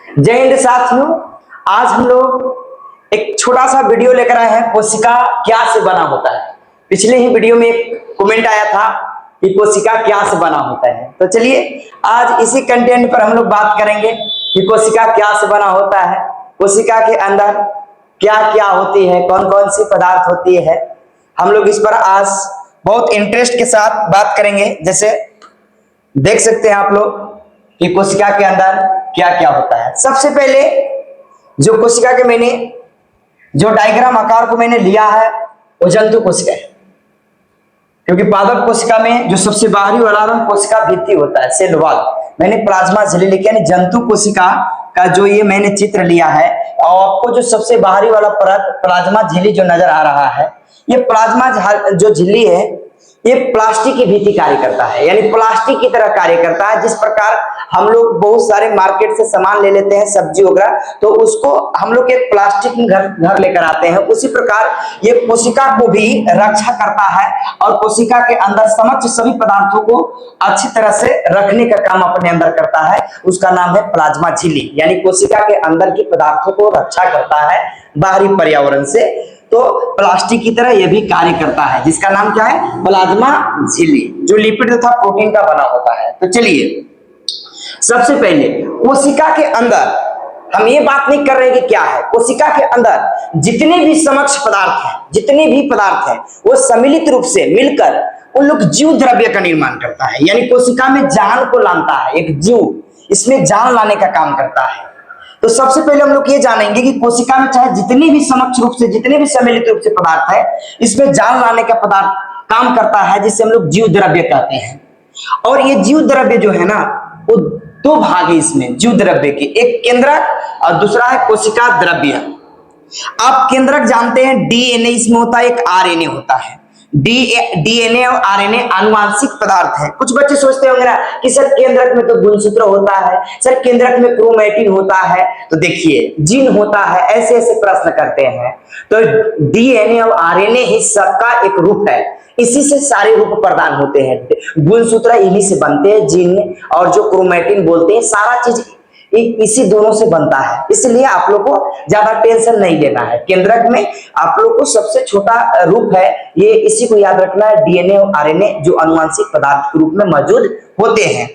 जय हिंद साथियों। आज हम लोग एक छोटा सा वीडियो लेकर आए हैं, कोशिका क्या से बना होता है। पिछले ही वीडियो में एक कमेंट आया था कि कोशिका क्या से बना होता है, तो चलिए आज इसी कंटेंट पर हम लोग बात करेंगे कि कोशिका क्या से बना होता है, कोशिका के अंदर क्या क्या होती है, कौन कौन सी पदार्थ होती है। हम लोग इस पर आज बहुत इंटरेस्ट के साथ बात करेंगे। जैसे देख सकते हैं आप लोग कि कोशिका के अंदर क्या क्या होता है। सबसे पहले जो कोशिका के मैंने जो डायग्राम आकार को मैंने लिया है वो जंतु कोशिका है, क्योंकि पादप कोशिका में जो सबसे बाहरी वाला रंग कोशिका भित्ति होता है, सेल वॉल। मैंने प्लाज्मा झिल्ली लिखी, यानी जंतु कोशिका का जो ये मैंने चित्र लिया है, और आपको जो सबसे बाहरी वाला परत प्लाज्मा झिल्ली जो नजर आ रहा है, ये प्लाज्मा जो झिल्ली है ये प्लास्टिक की भीति कार्य करता है, यानी प्लास्टिक की तरह कार्य करता है। जिस प्रकार हम लोग बहुत सारे मार्केट से सामान ले लेते हैं, सब्जी वगैरह, तो उसको हम लोग एक प्लास्टिक में घर लेकर आते हैं, उसी प्रकार ये कोशिका को भी रक्षा करता है और कोशिका के अंदर समस्त सभी पदार्थों को अच्छी तरह से रखने का काम अपने अंदर करता है। उसका नाम है प्लाज्मा झिल्ली, यानी कोशिका के अंदर की पदार्थों को रक्षा करता है बाहरी पर्यावरण से। तो प्लास्टिक की तरह यह भी कार्य करता है, जिसका नाम क्या है, प्लाज्मा झिल्ली, जो लिपिड तथा प्रोटीन का बना होता है। तो चलिए सबसे पहले कोशिका के अंदर हम ये बात नहीं कर रहे कि क्या है, कोशिका के अंदर जितने भी समक्ष पदार्थ हैं, जितने भी पदार्थ हैं, वो सम्मिलित रूप से मिलकर उन लोग जीव द्रव्य का निर्माण करता है, यानी कोशिका में जान को लाता है। एक जीव इसमें जान लाने का काम करता है। तो सबसे पहले हम लोग ये जानेंगे कि कोशिका में चाहे जितने भी समक्ष रूप से, जितने भी सम्मिलित रूप से पदार्थ है, इसमें जान लाने का पदार्थ काम करता है, जिसे हम लोग जीव द्रव्य कहते हैं। और ये जीव द्रव्य जो है ना, वो दो भाग है इसमें जीव द्रव्य के, एक केंद्रक और दूसरा है कोशिका द्रव्य। आप केंद्रक जानते हैं, डीएनए इसमें होता है, एक आरएनए होता है। डीएनए और आरएनए आनुवांशिक पदार्थ है। कुछ बच्चे सोचते होंगे ना कि सर केंद्रक में तो गुणसूत्र होता है, सर केंद्रक में क्रोमैटिन होता है, तो देखिए जीन होता है, ऐसे ऐसे प्रश्न करते हैं। तो डीएनए और आरएनए ही सबका एक रूप है, इसी से सारे रूप प्रदान होते हैं। गुणसूत्र इन्हीं से बनते हैं, जीन और जो क्रोमैटिन बोलते हैं, सारा चीज इसी दोनों से बनता है। इसलिए आप लोग को ज्यादा टेंशन नहीं लेना है। केंद्रक में आप लोग को सबसे छोटा रूप है, ये इसी को याद रखना है, डीएनए और आरएनए जो आनुवांशिक पदार्थ के रूप में मौजूद होते हैं।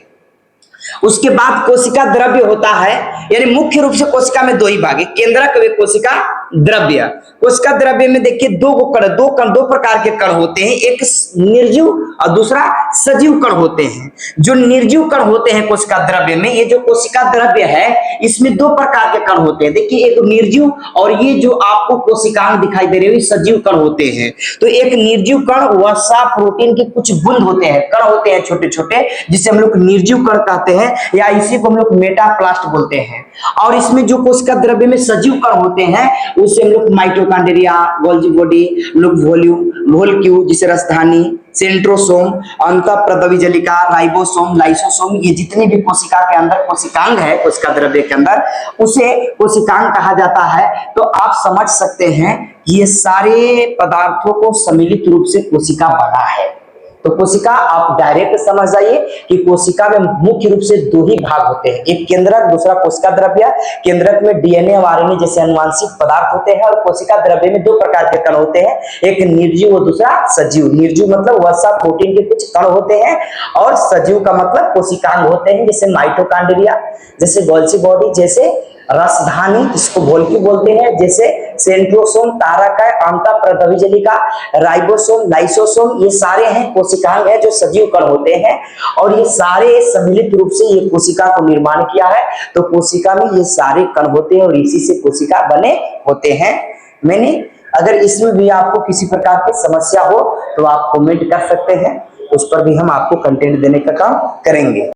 उसके बाद कोशिका द्रव्य होता है, यानी मुख्य रूप से कोशिका में दो ही भाग है, केंद्रक व कोशिका द्रव्य। कोशिका द्रव्य में देखिए दो प्रकार के कण होते हैं, एक निर्जीव और दूसरा सजीव कण होते हैं। जो निर्जीव कण होते हैं कोशिका द्रव्य में, ये जो कोशिका द्रव्य है इसमें दो प्रकार के कण होते हैं। देखिए एक निर्जीव और ये जो आपको कोशिकांग दिखाई दे रहे हैं सजीव कण होते हैं। तो एक निर्जीव कण वसा प्रोटीन के कुछ बूंद होते हैं, कण होते हैं छोटे छोटे, जिसे हम लोग निर्जीव कण कहते हैं, या इसी को हम लोग मेटाप्लास्ट बोलते हैं। और इसमें जो कोशिका द्रव्य में सजीव कण होते हैं उसे हम लोग माइटोकॉन्ड्रिया, गोल्गी बॉडी, मोलेक्यूल जिसे राजधानी, सेंट्रोसोम, अंतःप्रद्रव्यजलिका, राइबोसोम, लाइसोसोम, ये जितने भी कोशिका के अंदर कोशिकांग है, कोशिका द्रव्य के अंदर, उसे कोशिकांग कहा जाता है। तो आप समझ सकते हैं कि ये सारे पदार्थों को सम्मिलित रूप से कोशिका बना है। तो कोशिका आप डायरेक्ट समझ जाइए कि कोशिका में मुख्य रूप से दो ही भाग होते हैं, एक केंद्रक, दूसरा कोशिका द्रव्य। केंद्रक में डीएनए और आरएनए जैसे आनुवांशिक पदार्थ होते हैं, और कोशिका द्रव्य में दो प्रकार के कण होते हैं, एक निर्जीव और दूसरा सजीव। निर्जीव मतलब वसा प्रोटीन के कुछ कण होते हैं, और सजीव का मतलब कोशिकांग होते हैं, जैसे माइटोकॉन्ड्रिया, जैसे गोल्गी बॉडी, जैसे राजधानी जिसको गोल्गी बोलते हैं, जैसे सेंट्रोसोम, तारक है, अंतःप्रद्रव्यजलिका, राइबोसोम, लाइसोसोम, ये सारे हैं कोशिकांग है जो सजीव कण होते हैं। और ये सारे सम्मिलित रूप से ये कोशिका को निर्माण किया है। तो कोशिका में ये सारे कण होते हैं और इसी से कोशिका बने होते हैं। मैंने अगर इसमें भी आपको किसी प्रकार की समस्या हो तो आप कमेंट कर सकते हैं, उस पर भी हम आपको कंटेंट देने का काम करेंगे।